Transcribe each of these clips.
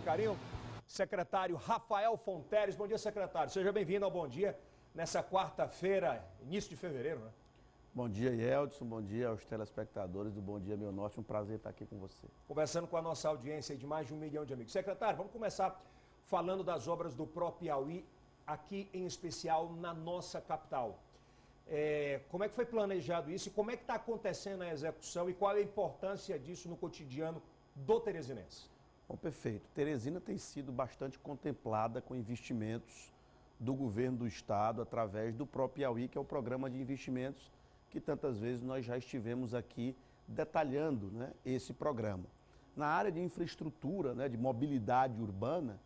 carinho, secretário Rafael Fonteles. Bom dia, secretário. Seja bem-vindo ao Bom Dia nessa quarta-feira, início de fevereiro, né? Bom dia, Yeldson. Bom dia aos telespectadores do Bom Dia Meu Norte. Um prazer estar aqui com você. Conversando com a nossa audiência de mais de 1 milhão de amigos. Secretário, vamos começar falando das obras do Piauí, aqui em especial na nossa capital. Como é que foi planejado isso e como é que está acontecendo a execução e qual é a importância disso no cotidiano do teresinense? Bom, perfeito. Teresina tem sido bastante contemplada com investimentos do governo do estado através do Piauí, que é o programa de investimentos que tantas vezes nós já estivemos aqui detalhando, né, esse programa. Na área de infraestrutura, né, de mobilidade urbana,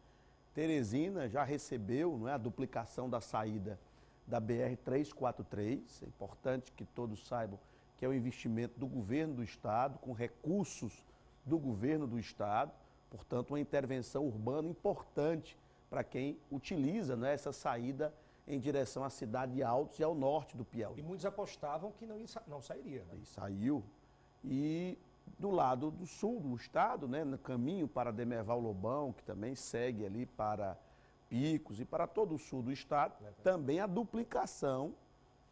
Teresina já recebeu, não é, a duplicação da saída da BR-343. É importante que todos saibam que é um investimento do governo do estado, com recursos do governo do estado, portanto, uma intervenção urbana importante para quem utiliza, né, essa saída em direção à cidade de Altos e ao norte do Piauí. E muitos apostavam que não sairia, né? E saiu. E do lado do sul do estado, né, no caminho para Demerval Lobão, que também segue ali para Picos e para todo o sul do estado, também a duplicação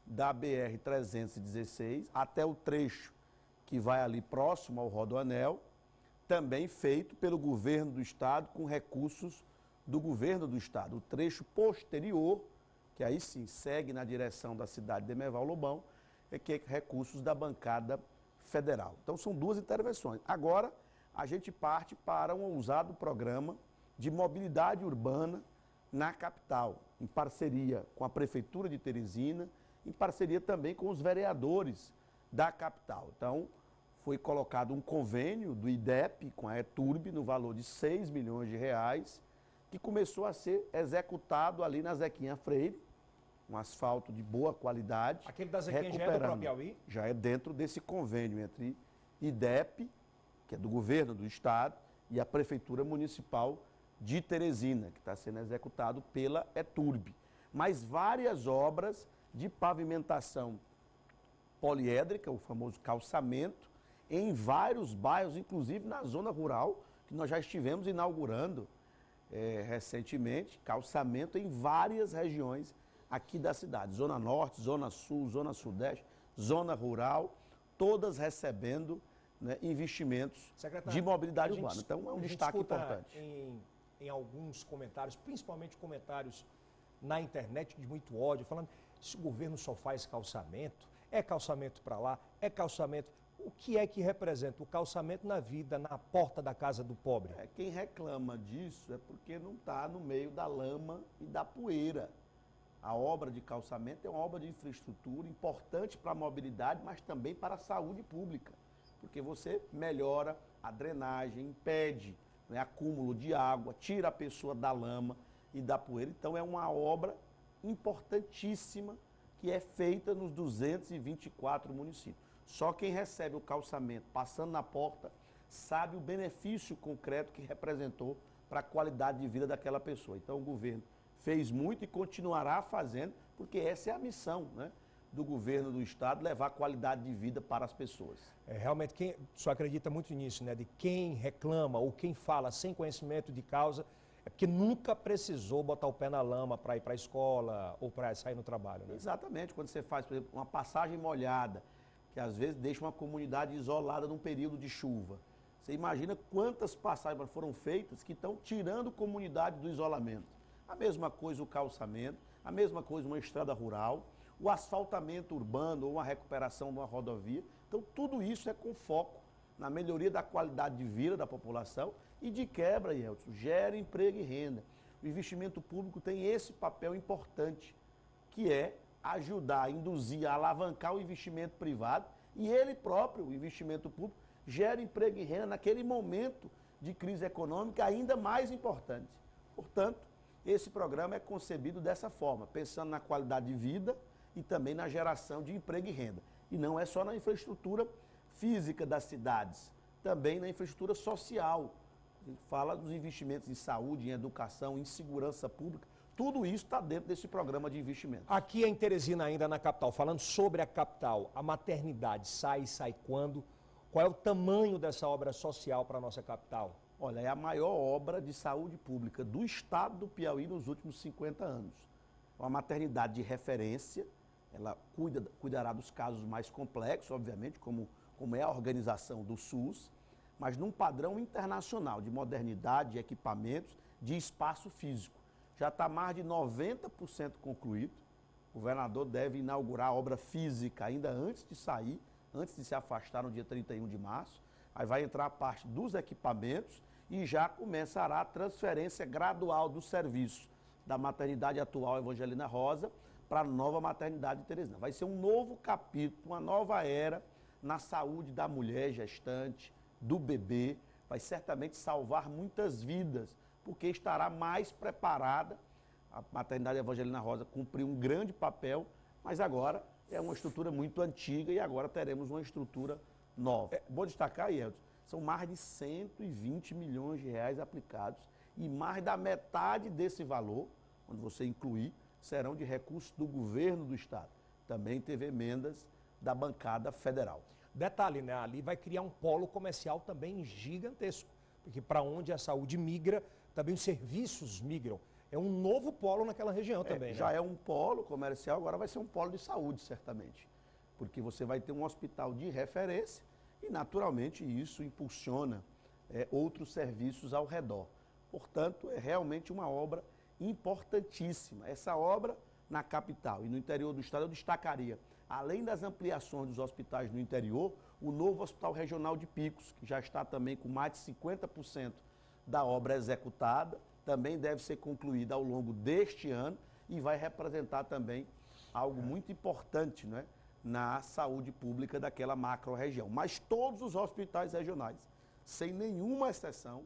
da BR-316 até o trecho que vai ali próximo ao Rodoanel, também feito pelo governo do estado com recursos do governo do estado. O trecho posterior, que aí sim segue na direção da cidade de Demerval Lobão, é que é recursos da bancada federal. Então são duas intervenções. Agora a gente parte para um ousado programa de mobilidade urbana na capital, em parceria com a Prefeitura de Teresina, em parceria também com os vereadores da capital. Então foi colocado um convênio do IDEP com a ETURB no valor de 6 milhões de reais, que começou a ser executado ali na Zequinha Freire, um asfalto de boa qualidade. Aquele da Zequinha já é do Piauí? Já é dentro desse convênio entre IDEP, que é do governo do estado, e a Prefeitura Municipal de Teresina, que está sendo executado pela ETURB. Mas várias obras de pavimentação poliédrica, o famoso calçamento, em vários bairros, inclusive na zona rural, que nós já estivemos inaugurando recentemente, calçamento em várias regiões aqui da cidade, Zona Norte, Zona Sul, Zona Sudeste, Zona Rural, todas recebendo, né, investimentos de mobilidade urbana. Então é um destaque importante. Em alguns comentários, principalmente comentários na internet de muito ódio, falando se o governo só faz calçamento, é calçamento para lá, é calçamento. O que é que representa o calçamento na vida, na porta da casa do pobre? Quem reclama disso é porque não está no meio da lama e da poeira. A obra de calçamento é uma obra de infraestrutura importante para a mobilidade, mas também para a saúde pública, porque você melhora a drenagem, impede, né, acúmulo de água, tira a pessoa da lama e da poeira. Então é uma obra importantíssima que é feita nos 224 municípios. Só quem recebe o calçamento passando na porta sabe o benefício concreto que representou para a qualidade de vida daquela pessoa. Então o governo fez muito e continuará fazendo, porque essa é a missão, né, do governo do estado, levar qualidade de vida para as pessoas. Realmente, quem só acredita muito nisso, né, de quem reclama ou quem fala sem conhecimento de causa, é porque nunca precisou botar o pé na lama para ir para a escola ou para sair no trabalho, né? Exatamente, quando você faz, por exemplo, uma passagem molhada, que às vezes deixa uma comunidade isolada num período de chuva. Você imagina quantas passagens foram feitas que estão tirando comunidade do isolamento. A mesma coisa o calçamento, a mesma coisa uma estrada rural, o asfaltamento urbano ou uma recuperação de uma rodovia. Então tudo isso é com foco na melhoria da qualidade de vida da população e de quebra, Yeldson, gera emprego e renda. O investimento público tem esse papel importante, que é ajudar, induzir, a alavancar o investimento privado e ele próprio, o investimento público, gera emprego e renda naquele momento de crise econômica ainda mais importante. Portanto, esse programa é concebido dessa forma, pensando na qualidade de vida e também na geração de emprego e renda. E não é só na infraestrutura física das cidades, também na infraestrutura social. A gente fala dos investimentos em saúde, em educação, em segurança pública. Tudo isso está dentro desse programa de investimento. Aqui em Teresina, ainda na capital, falando sobre a capital, a maternidade sai quando? Qual é o tamanho dessa obra social para a nossa capital? Olha, é a maior obra de saúde pública do estado do Piauí nos últimos 50 anos. Uma maternidade de referência, ela cuidará dos casos mais complexos, obviamente, como é a organização do SUS, mas num padrão internacional de modernidade, de equipamentos, de espaço físico. Já está mais de 90% concluído. O governador deve inaugurar a obra física ainda antes de sair, antes de se afastar no dia 31 de março. Aí vai entrar a parte dos equipamentos e já começará a transferência gradual do serviço da maternidade atual Evangelina Rosa para a nova maternidade de Teresina. Vai ser um novo capítulo, uma nova era na saúde da mulher gestante, do bebê. Vai certamente salvar muitas vidas, porque estará mais preparada. A maternidade Evangelina Rosa cumpriu um grande papel, mas agora é uma estrutura muito antiga e agora teremos uma estrutura nova. Vou destacar, Elton, são mais de 120 milhões de reais aplicados e mais da metade desse valor, quando você incluir, serão de recursos do governo do estado. Também teve emendas da bancada federal. Detalhe, né? Ali vai criar um polo comercial também gigantesco, porque para onde a saúde migra, também os serviços migram. É um novo polo naquela região também, já né? é um polo comercial, agora vai ser um polo de saúde, certamente. Porque você vai ter um hospital de referência e, naturalmente, isso impulsiona outros serviços ao redor. Portanto, é realmente uma obra importantíssima. Essa obra na capital e no interior do estado eu destacaria, além das ampliações dos hospitais no interior, o novo Hospital Regional de Picos, que já está também com mais de 50% da obra executada, também deve ser concluída ao longo deste ano e vai representar também algo muito importante, né, na saúde pública daquela macro-região. Mas todos os hospitais regionais, sem nenhuma exceção,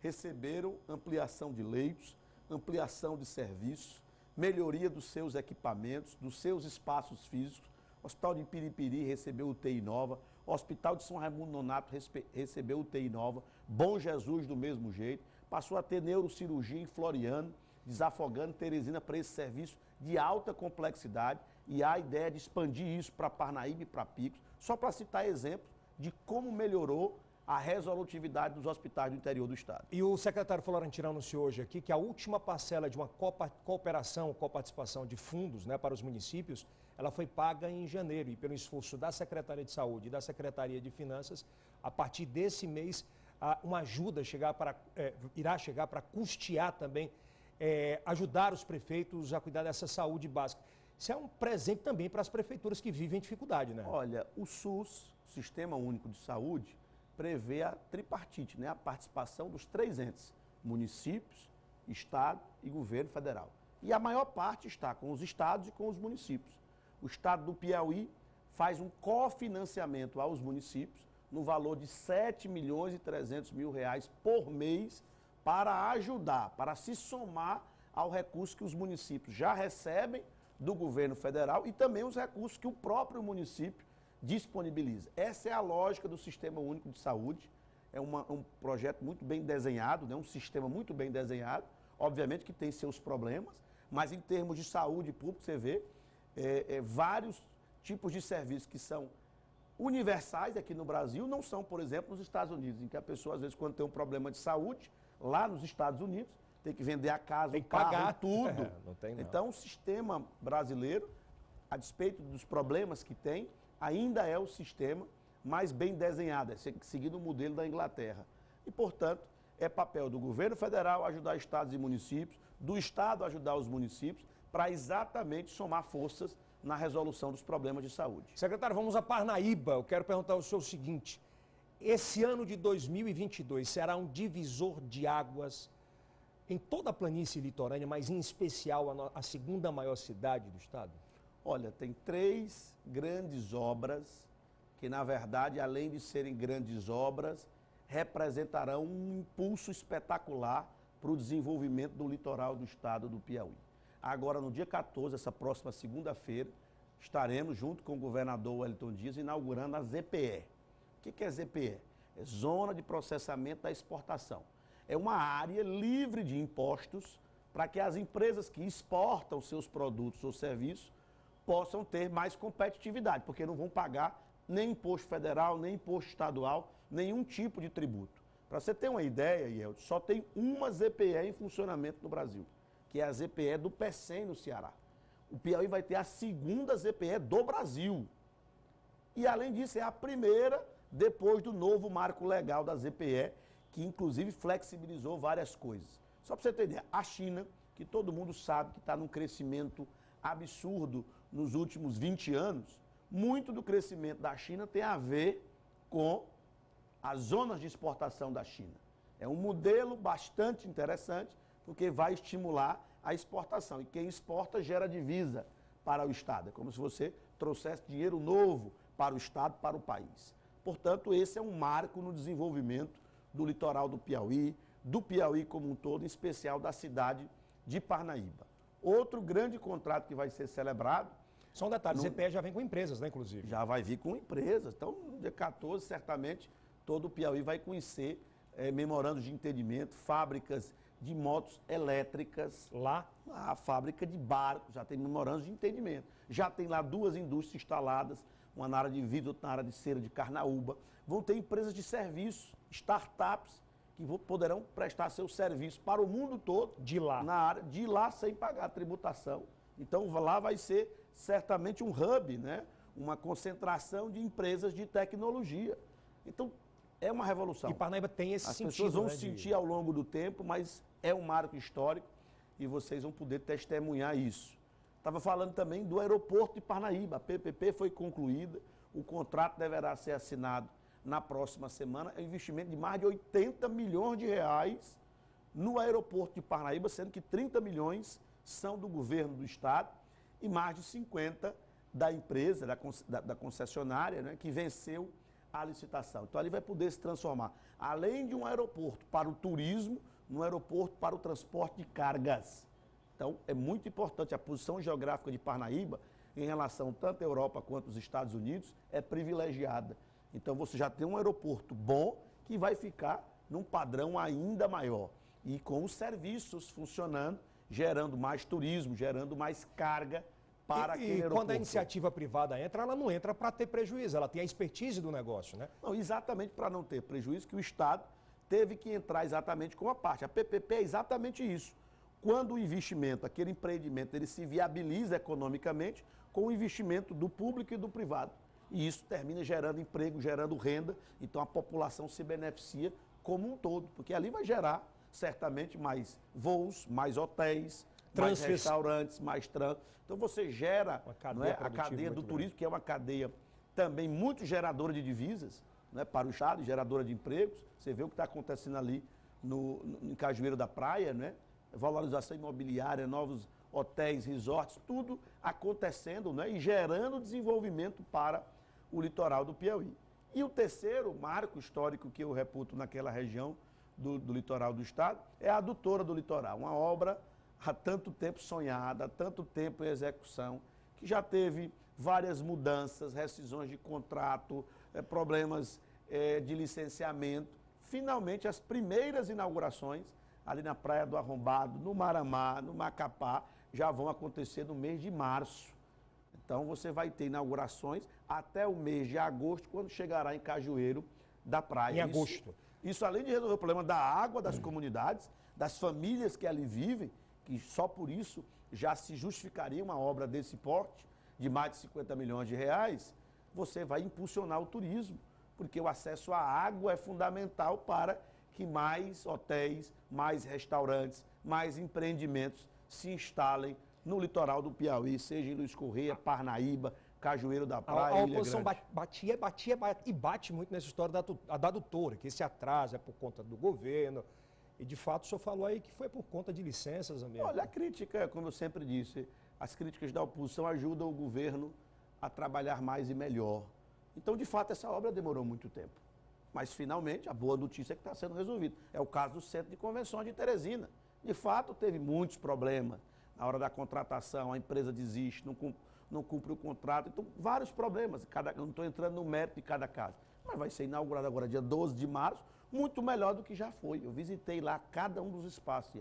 receberam ampliação de leitos, ampliação de serviços, melhoria dos seus equipamentos, dos seus espaços físicos. O Hospital de Piripiri recebeu UTI nova, o Hospital de São Raimundo Nonato recebeu UTI nova, Bom Jesus do mesmo jeito, passou a ter neurocirurgia em Floriano, desafogando Teresina para esse serviço de alta complexidade e há a ideia de expandir isso para Parnaíba e para Picos, só para citar exemplos de como melhorou a resolutividade dos hospitais do interior do estado. E o secretário Florentino anunciou hoje aqui que a última parcela de uma cooperação, coparticipação de fundos, né, para os municípios, ela foi paga em janeiro e pelo esforço da Secretaria de Saúde e da Secretaria de Finanças, a partir desse mês, uma ajuda irá chegar para custear também, ajudar os prefeitos a cuidar dessa saúde básica. Isso é um presente também para as prefeituras que vivem dificuldade, né? Olha, o SUS, Sistema Único de Saúde, prevê a tripartite, né? A participação dos três entes, municípios, estado e governo federal. E a maior parte está com os estados e com os municípios. O estado do Piauí faz um cofinanciamento aos municípios no valor de R$ 7.300.000 por mês para ajudar, para se somar ao recurso que os municípios já recebem do governo federal e também os recursos que o próprio município disponibiliza. Essa é a lógica do Sistema Único de Saúde. É um projeto muito bem desenhado, né? Um sistema muito bem desenhado. Obviamente que tem seus problemas, mas em termos de saúde pública, você vê vários tipos de serviços que são universais aqui no Brasil, não são, por exemplo, nos Estados Unidos, em que a pessoa, às vezes, quando tem um problema de saúde, lá nos Estados Unidos, tem que vender a casa, tem o carro, pagar tudo. Não tem, não. Então, o sistema brasileiro, a despeito dos problemas que tem, ainda é o sistema mais bem desenhado, seguindo o modelo da Inglaterra. E, portanto, é papel do governo federal ajudar estados e municípios, do estado ajudar os municípios, para exatamente somar forças na resolução dos problemas de saúde. Secretário, vamos a Parnaíba. Eu quero perguntar ao senhor o seguinte: esse ano de 2022 será um divisor de águas em toda a planície litorânea, mas em especial a segunda maior cidade do estado? Olha, tem três grandes obras que, na verdade, além de serem grandes obras, representarão um impulso espetacular para o desenvolvimento do litoral do estado do Piauí. Agora, no dia 14, essa próxima segunda-feira, estaremos, junto com o governador Wellington Dias, inaugurando a ZPE. O que é ZPE? É Zona de Processamento da Exportação. É uma área livre de impostos para que as empresas que exportam seus produtos ou serviços possam ter mais competitividade, porque não vão pagar nem imposto federal, nem imposto estadual, nenhum tipo de tributo. Para você ter uma ideia, Yeltsin, só tem uma ZPE em funcionamento no Brasil, que é a ZPE do Pecém, no Ceará. O Piauí vai ter a segunda ZPE do Brasil. E, além disso, é a primeira depois do novo marco legal da ZPE, que, inclusive, flexibilizou várias coisas. Só para você ter ideia, a China, que todo mundo sabe que está num crescimento absurdo nos últimos 20 anos, muito do crescimento da China tem a ver com as zonas de exportação da China. É um modelo bastante interessante, porque vai estimular a exportação. E quem exporta gera divisa para o Estado. É como se você trouxesse dinheiro novo para o Estado, para o país. Portanto, esse é um marco no desenvolvimento do litoral do Piauí como um todo, em especial da cidade de Parnaíba. Outro grande contrato que vai ser celebrado... Só um detalhe, ZPE já vem com empresas, né, inclusive? Já vai vir com empresas. Então, no dia 14, certamente, todo o Piauí vai conhecer memorandos de entendimento, fábricas de motos elétricas. Lá? A fábrica de barcos, já tem memorandos de entendimento. Já tem lá 2 indústrias instaladas, uma na área de vidro, outra na área de cera de Carnaúba. Vão ter empresas de serviço, startups, que poderão prestar seu serviço para o mundo todo. De lá? Na área, de lá sem pagar tributação. Então, lá vai ser certamente um hub, né? Uma concentração de empresas de tecnologia. Então, é uma revolução. E Parnaíba tem esse sentido. As pessoas vão né, sentir ao longo do tempo, mas é um marco histórico e vocês vão poder testemunhar isso. Estava falando também do aeroporto de Parnaíba. A PPP foi concluída, o contrato deverá ser assinado na próxima semana. É um investimento de mais de 80 milhões de reais no aeroporto de Parnaíba, sendo que 30 milhões são do governo do estado e mais de 50 da empresa, da concessionária, né, que venceu a licitação. Então, ali vai poder se transformar, além de um aeroporto para o turismo, num aeroporto para o transporte de cargas. Então, é muito importante a posição geográfica de Parnaíba em relação tanto à Europa quanto aos Estados Unidos, é privilegiada. Então, você já tem um aeroporto bom que vai ficar num padrão ainda maior e com os serviços funcionando, gerando mais turismo, gerando mais carga para aquele aeroporto. E quando a iniciativa privada entra, ela não entra para ter prejuízo, ela tem a expertise do negócio, né? Não, exatamente para não ter prejuízo que o Estado teve que entrar exatamente com a parte. A PPP é exatamente isso. Quando o investimento, aquele empreendimento, ele se viabiliza economicamente com o investimento do público e do privado. E isso termina gerando emprego, gerando renda, então a população se beneficia como um todo, porque ali vai gerar certamente mais voos, mais hotéis, mais restaurantes, mais trânsito. Então você gera a cadeia do turismo, que é uma cadeia também muito geradora de divisas, né, para o Estado, geradora de empregos. Você vê o que está acontecendo ali em Cajueiro da Praia, né? Valorização imobiliária, novos hotéis, resorts, tudo acontecendo, né, e gerando desenvolvimento para o litoral do Piauí. E o terceiro marco histórico que eu reputo naquela região do litoral do estado é a Adutora do Litoral, uma obra há tanto tempo sonhada, há tanto tempo em execução, que já teve várias mudanças, rescisões de contrato, problemas de licenciamento. Finalmente, as primeiras inaugurações ali na Praia do Arrombado, no Maramá, no Macapá, já vão acontecer no mês de março. Então, você vai ter inaugurações até o mês de agosto, quando chegará em Cajueiro da Praia. Em agosto. Isso além de resolver o problema da água das comunidades, das famílias que ali vivem, que só por isso já se justificaria uma obra desse porte, de mais de 50 milhões de reais, você vai impulsionar o turismo, porque o acesso à água é fundamental para que mais hotéis, mais restaurantes, mais empreendimentos se instalem no litoral do Piauí, seja em Luiz Correia, Parnaíba, Cajueiro da Praia, a oposição batia e bate muito nessa história da adutora, que esse atraso é por conta do governo. E, de fato, o senhor falou aí que foi por conta de licenças mesmo. Olha, a crítica, como eu sempre disse, as críticas da oposição ajudam o governo a trabalhar mais e melhor. Então, de fato, essa obra demorou muito tempo. Mas, finalmente, a boa notícia é que está sendo resolvida. É o caso do Centro de Convenções de Teresina. De fato, teve muitos problemas. Na hora da contratação, a empresa desiste, não cumpre o contrato. Então, vários problemas. Eu não estou entrando no mérito de cada caso. Mas vai ser inaugurado agora, dia 12 de março, muito melhor do que já foi. Eu visitei lá cada um dos espaços.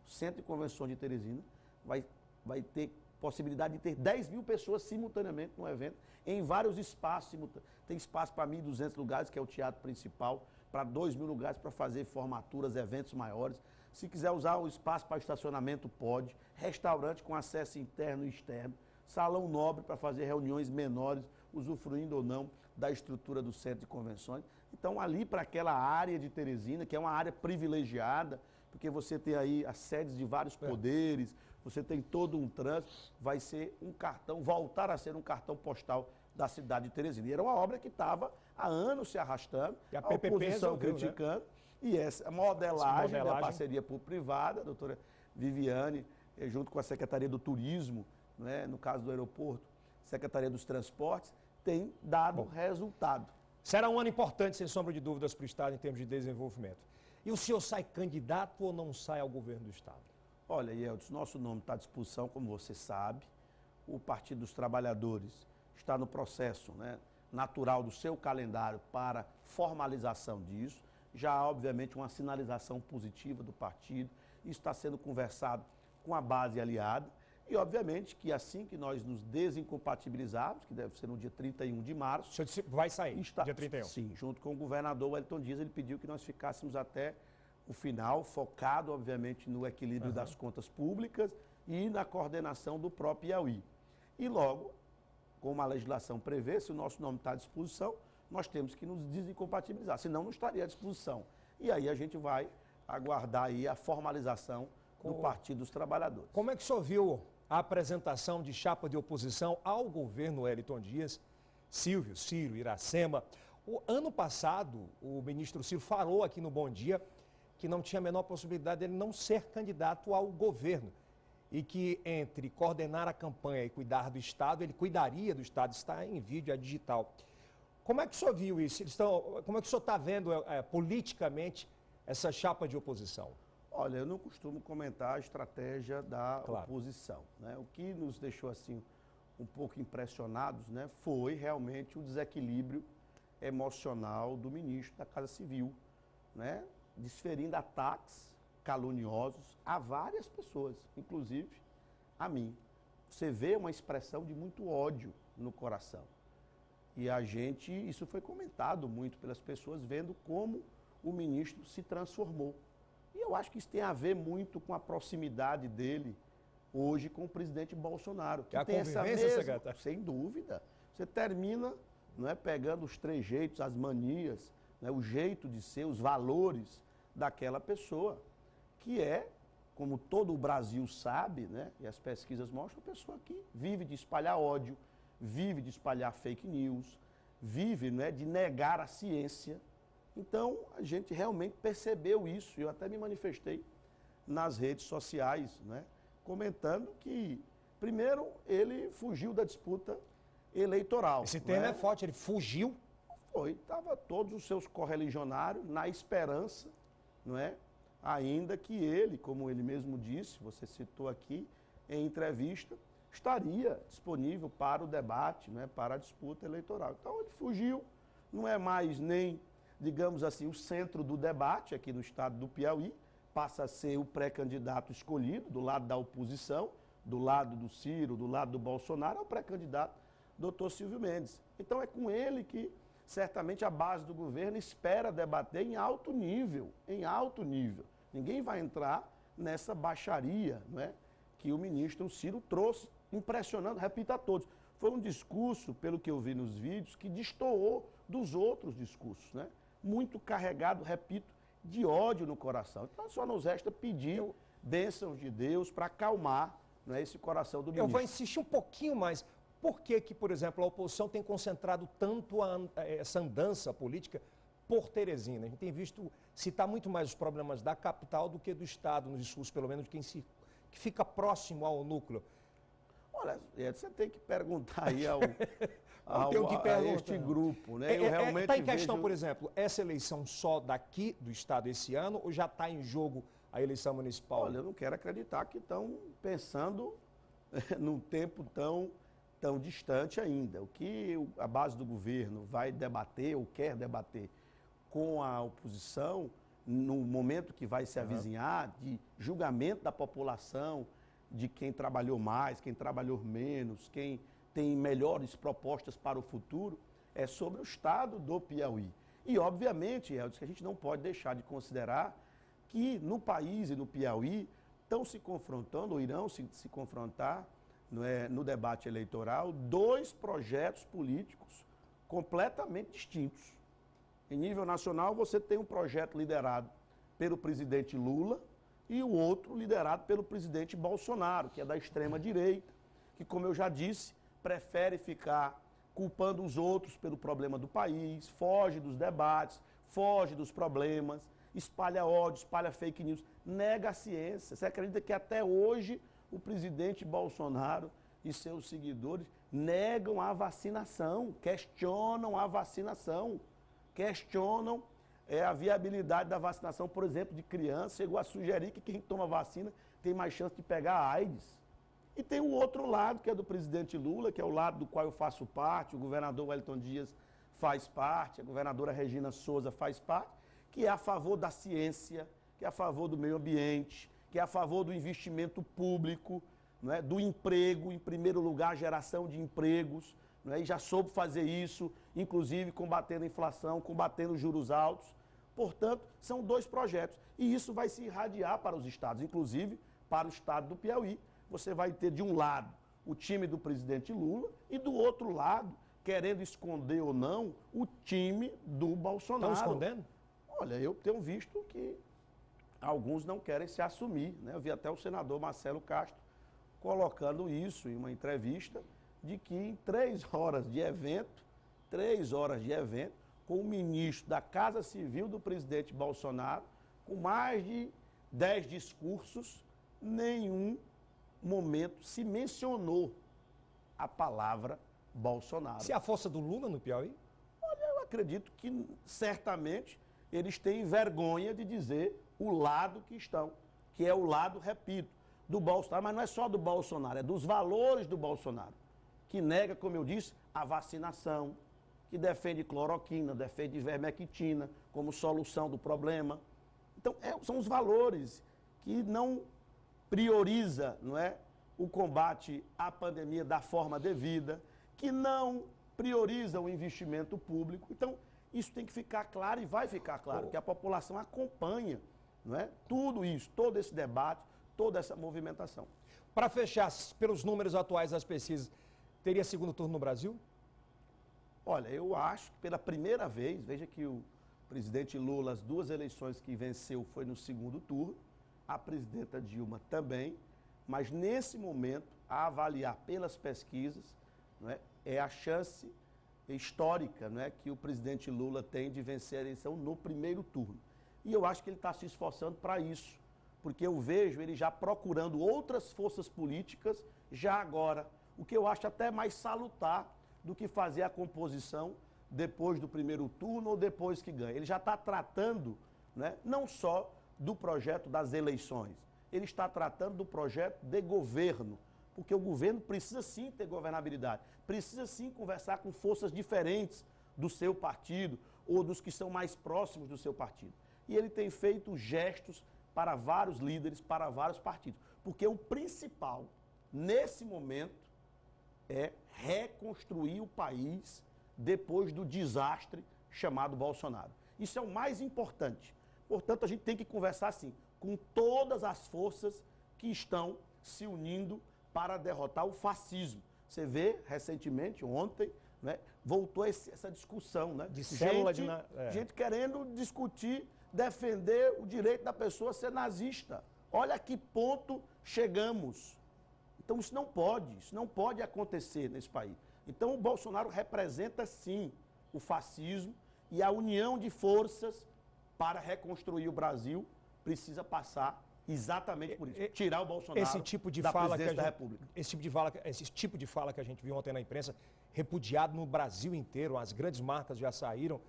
O Centro de Convenções de Teresina vai ter possibilidade de ter 10 mil pessoas simultaneamente no evento, em vários espaços simultâneos. Tem espaço para 1.200 lugares, que é o teatro principal, para 2.000 lugares para fazer formaturas, eventos maiores. Se quiser usar o espaço para estacionamento, pode. Restaurante com acesso interno e externo. Salão nobre para fazer reuniões menores, usufruindo ou não da estrutura do centro de convenções. Então, ali para aquela área de Teresina, que é uma área privilegiada, porque você tem aí as sedes de vários poderes, você tem todo um trânsito, vai ser um cartão, voltar a ser um cartão postal da cidade de Teresina. E era uma obra que estava há anos se arrastando, e a oposição resolveu, criticando, né? E essa modelagem da parceria público-privada, a doutora Viviane, junto com a Secretaria do Turismo, né, no caso do aeroporto, Secretaria dos Transportes, tem dado resultado. Será um ano importante, sem sombra de dúvidas, para o Estado em termos de desenvolvimento. E o senhor sai candidato ou não sai ao governo do Estado? Olha, Yeltsin, nosso nome está à disposição, como você sabe. O Partido dos Trabalhadores está no processo, né, natural do seu calendário para formalização disso. Já há, obviamente, uma sinalização positiva do partido. Isso está sendo conversado com a base aliada. E, obviamente, que assim que nós nos desincompatibilizarmos, que deve ser no dia 31 de março... O senhor disse, vai sair, dia 31? Sim, junto com o governador Wellington Dias, ele pediu que nós ficássemos até o final, focado, obviamente, no equilíbrio das contas públicas e na coordenação do próprio Piauí. E logo, como a legislação prevê, se o nosso nome está à disposição, nós temos que nos desincompatibilizar, senão não estaria à disposição. E aí a gente vai aguardar aí a formalização do Partido dos Trabalhadores. Como é que o senhor viu a apresentação de chapa de oposição ao governo Wellington Dias, Silvio, Ciro, Iracema? O ano passado, o ministro Ciro falou aqui no Bom Dia que não tinha a menor possibilidade dele não ser candidato ao governo e que entre coordenar a campanha e cuidar do Estado, ele cuidaria do Estado, está em vídeo, é digital. Como é que o senhor viu isso? Como é que o senhor está vendo politicamente essa chapa de oposição? Olha, eu não costumo comentar a estratégia da oposição, né? O que nos deixou assim um pouco impressionados, né, foi realmente o desequilíbrio emocional do ministro da Casa Civil, né, desferindo ataques caluniosos a várias pessoas, inclusive a mim. Você vê uma expressão de muito ódio no coração. E isso foi comentado muito pelas pessoas, vendo como o ministro se transformou. E eu acho que isso tem a ver muito com a proximidade dele hoje com o presidente Bolsonaro. Que tem essa mesma, secretário? Sem dúvida. Você termina, não é, pegando os trejeitos, as manias, né, o jeito de ser, os valores daquela pessoa, que é, como todo o Brasil sabe, né, e as pesquisas mostram, uma pessoa que vive de espalhar ódio, vive de espalhar fake news, vive, né, de negar a ciência. Então, a gente realmente percebeu isso. Eu até me manifestei nas redes sociais, né, comentando que, primeiro, ele fugiu da disputa eleitoral. Esse tema é forte, ele fugiu? Foi, estava todos os seus correligionários na esperança, não é? Ainda que ele, como ele mesmo disse, você citou aqui em entrevista, estaria disponível para o debate, né, para a disputa eleitoral. Então ele fugiu, não é mais nem, digamos assim, o centro do debate aqui no estado do Piauí, passa a ser o pré-candidato escolhido do lado da oposição, do lado do Ciro, do lado do Bolsonaro, é o pré-candidato doutor Silvio Mendes. Então é com ele que certamente a base do governo espera debater em alto nível, Ninguém vai entrar nessa baixaria, não é, que o ministro Ciro trouxe, impressionando, repito a todos. Foi um discurso, pelo que eu vi nos vídeos, que destoou dos outros discursos, né? Muito carregado, repito, de ódio no coração. Então só nos resta pedir bênçãos de Deus para acalmar, não é, esse coração do ministro. Eu vou insistir um pouquinho mais. Por que, por exemplo, a oposição tem concentrado tanto essa andança política por Teresina? A gente tem visto citar muito mais os problemas da capital do que do Estado, nos discursos, pelo menos, de quem que fica próximo ao núcleo. Olha, você tem que perguntar aí a este grupo, né? Está em questão, por exemplo, essa eleição só daqui do Estado esse ano ou já está em jogo a eleição municipal? Olha, eu não quero acreditar que estão pensando num tempo tão distante ainda. O que a base do governo vai debater ou quer debater com a oposição, no momento que vai se avizinhar, de julgamento da população, de quem trabalhou mais, quem trabalhou menos, quem tem melhores propostas para o futuro, é sobre o estado do Piauí. E, obviamente, Helder, que a gente não pode deixar de considerar que no país e no Piauí estão se confrontando, ou irão se confrontar, no debate eleitoral, dois projetos políticos completamente distintos. Em nível nacional, você tem um projeto liderado pelo presidente Lula e o outro liderado pelo presidente Bolsonaro, que é da extrema-direita, que, como eu já disse, prefere ficar culpando os outros pelo problema do país, foge dos debates, foge dos problemas, espalha ódio, espalha fake news, nega a ciência. Você acredita que até hoje o presidente Bolsonaro e seus seguidores negam a vacinação, questionam a vacinação, questionam a viabilidade da vacinação, por exemplo, de crianças, chegou a sugerir que quem toma vacina tem mais chance de pegar a AIDS. E tem o outro lado, que é do presidente Lula, que é o lado do qual eu faço parte, o governador Wellington Dias faz parte, a governadora Regina Souza faz parte, que é a favor da ciência, que é a favor do meio ambiente, que é a favor do investimento público, não é? Do emprego, em primeiro lugar, geração de empregos, não é? E já soube fazer isso, inclusive combatendo a inflação, combatendo os juros altos. Portanto, são dois projetos. E isso vai se irradiar para os estados, inclusive para o estado do Piauí. Você vai ter, de um lado, o time do presidente Lula e, do outro lado, querendo esconder ou não, o time do Bolsonaro. Estão escondendo? Olha, eu tenho visto que alguns não querem se assumir, né? Eu vi até o senador Marcelo Castro colocando isso em uma entrevista, de que em 3 horas de evento, com o ministro da Casa Civil do presidente Bolsonaro, com mais de 10 discursos, nenhum momento se mencionou a palavra Bolsonaro. Se é a força do Lula no Piauí? Olha, eu acredito que certamente eles têm vergonha de dizer o lado que estão, que é o lado, repito, do Bolsonaro, mas não é só do Bolsonaro, é dos valores do Bolsonaro, que nega, como eu disse, a vacinação, que defende cloroquina, defende ivermectina como solução do problema. Então, são os valores que não prioriza, não é, o combate à pandemia da forma devida, que não prioriza o investimento público. Então, isso tem que ficar claro e vai ficar claro, que a população acompanha, não é, tudo isso, todo esse debate, toda essa movimentação. Para fechar, pelos números atuais das pesquisas, teria segundo turno no Brasil? Olha, eu acho que pela primeira vez, veja que o presidente Lula, as 2 eleições que venceu foi no segundo turno, a presidenta Dilma também, mas nesse momento, a avaliar pelas pesquisas, não é a chance histórica, não é, que o presidente Lula tem de vencer a eleição no primeiro turno. E eu acho que ele está se esforçando para isso, porque eu vejo ele já procurando outras forças políticas já agora, o que eu acho até mais salutar do que fazer a composição depois do primeiro turno ou depois que ganha. Ele já está tratando, né, não só do projeto das eleições, ele está tratando do projeto de governo, porque o governo precisa sim ter governabilidade, precisa sim conversar com forças diferentes do seu partido ou dos que são mais próximos do seu partido. E ele tem feito gestos para vários líderes, para vários partidos, porque o principal, nesse momento, é reconstruir o país depois do desastre chamado Bolsonaro. Isso é o mais importante. Portanto, a gente tem que conversar, assim, com todas as forças que estão se unindo para derrotar o fascismo. Você vê, recentemente, ontem, né, voltou essa discussão, né? De célula de... Gente querendo discutir, defender o direito da pessoa a ser nazista. Olha a que ponto chegamos. Então, isso não pode acontecer nesse país. Então, o Bolsonaro representa, sim, o fascismo, e a união de forças para reconstruir o Brasil precisa passar exatamente por isso. Tirar o Bolsonaro esse tipo de da fala presidência da República. Esse tipo de fala que a gente viu ontem na imprensa, repudiado no Brasil inteiro, as grandes marcas já saíram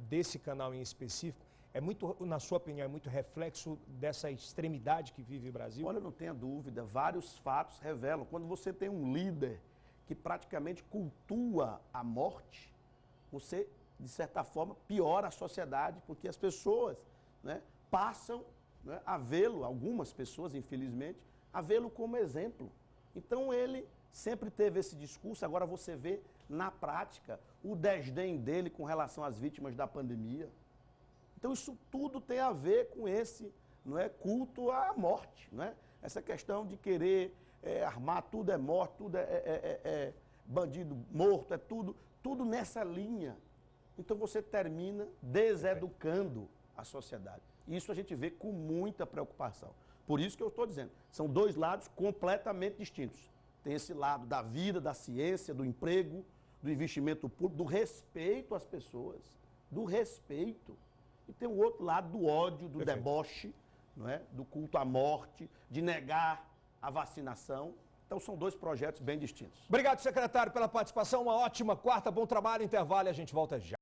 desse canal em específico, é muito, na sua opinião, é muito reflexo dessa extremidade que vive o Brasil? Olha, não tenha dúvida, vários fatos revelam. Quando você tem um líder que praticamente cultua a morte, você, de certa forma, piora a sociedade, porque as pessoas, né, passam, né, a vê-lo, algumas pessoas, infelizmente, a vê-lo como exemplo. Então, ele sempre teve esse discurso, agora você vê na prática, o desdém dele com relação às vítimas da pandemia. Então isso tudo tem a ver com esse, não é, culto à morte, não é? Essa questão de querer armar, tudo é morte, tudo é bandido morto, é tudo nessa linha. Então você termina deseducando a sociedade. Isso a gente vê com muita preocupação. Por isso que eu estou dizendo, são dois lados completamente distintos. Tem esse lado da vida, da ciência, do emprego, do investimento público, do respeito às pessoas, do respeito. E tem o outro lado do ódio, do deboche, não é? Do culto à morte, de negar a vacinação. Então são dois projetos bem distintos. Obrigado, secretário, pela participação. Uma ótima quarta, bom trabalho, intervalo e a gente volta já.